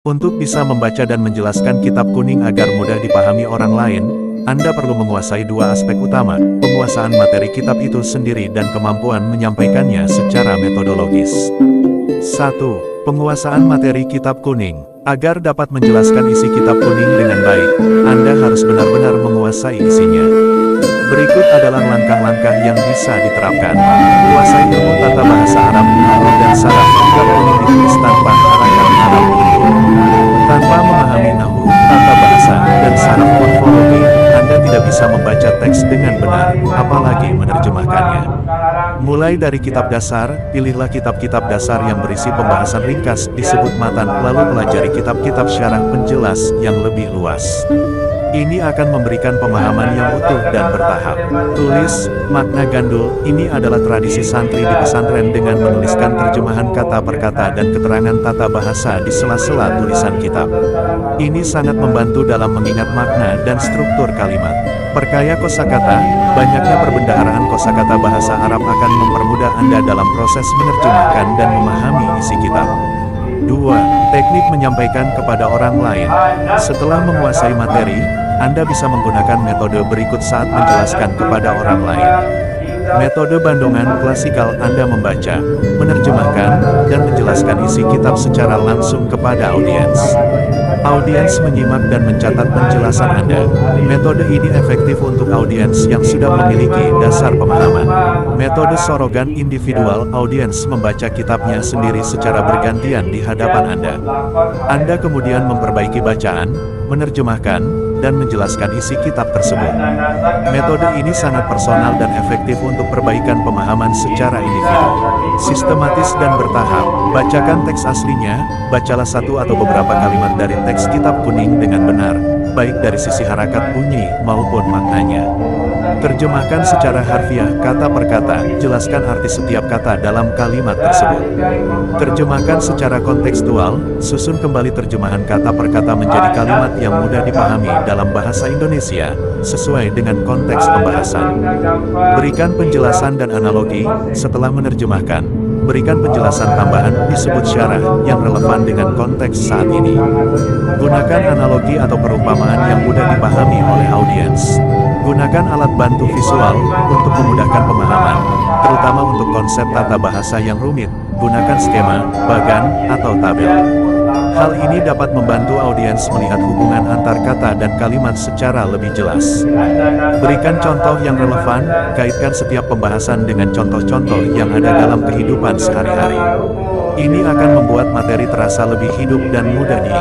Untuk bisa membaca dan menjelaskan kitab kuning agar mudah dipahami orang lain, Anda perlu menguasai dua aspek utama, penguasaan materi kitab itu sendiri dan kemampuan menyampaikannya secara metodologis. 1. Penguasaan materi kitab kuning. Agar dapat menjelaskan isi kitab kuning dengan baik, Anda harus benar-benar menguasai isinya. Berikut adalah langkah-langkah yang bisa diterapkan. Kuasai ilmu tata bahasa Arab, nahwu dan saraf. Kitab kuning ditulis tanpa harakat Arab unggul. Tanpa memahami nahwu, tata bahasa, dan saraf morfologi, Anda tidak bisa membaca teks dengan benar, apalagi menerjemahkannya. Mulai dari kitab dasar, pilihlah kitab-kitab dasar yang berisi pembahasan ringkas, disebut matan, lalu pelajari kitab-kitab syarah penjelas yang lebih luas. Ini akan memberikan pemahaman yang utuh dan bertahap. Tulis, makna gandul, ini adalah tradisi santri di pesantren dengan menuliskan terjemahan kata per kata dan keterangan tata bahasa di sela-sela tulisan kitab. Ini sangat membantu dalam mengingat makna dan struktur kalimat. Perkaya kosakata, banyaknya perbendaharaan kosakata bahasa Arab akan mempermudah Anda dalam proses menerjemahkan dan memahami isi kitab. 2. Teknik menyampaikan kepada orang lain. Setelah menguasai materi, Anda bisa menggunakan metode berikut saat menjelaskan kepada orang lain. Metode bandongan klasikal. Anda membaca, menerjemahkan, dan menjelaskan isi kitab secara langsung kepada audiens. Audiens menyimak dan mencatat penjelasan Anda. Metode ini efektif untuk audiens yang sudah memiliki dasar pemahaman. Metode sorogan individual. Audiens membaca kitabnya sendiri secara bergantian di hadapan Anda. Anda kemudian memperbaiki bacaan, menerjemahkan, dan menjelaskan isi kitab tersebut. Metode ini sangat personal dan efektif untuk perbaikan pemahaman secara individu. Sistematis dan bertahap. Bacakan teks aslinya, bacalah satu atau beberapa kalimat dari teks kitab kuning dengan benar, baik dari sisi harakat bunyi maupun maknanya. Terjemahkan secara harfiah kata per kata, jelaskan arti setiap kata dalam kalimat tersebut. Terjemahkan secara kontekstual, susun kembali terjemahan kata per kata menjadi kalimat yang mudah dipahami dalam bahasa Indonesia, sesuai dengan konteks pembahasan. Berikan penjelasan dan analogi, setelah menerjemahkan, berikan penjelasan tambahan disebut syarah yang relevan dengan konteks saat ini. Gunakan analogi atau perumpamaan yang mudah dipahami oleh audiens. Gunakan alat bantu visual untuk memudahkan pemahaman, terutama untuk konsep tata bahasa yang rumit. Gunakan skema, bagan, atau tabel. Hal ini dapat membantu audiens melihat hubungan antar kata dan kalimat secara lebih jelas. Berikan contoh yang relevan, kaitkan setiap pembahasan dengan contoh-contoh yang ada dalam kehidupan sehari-hari. Ini akan membuat materi terasa lebih hidup dan mudah diingat.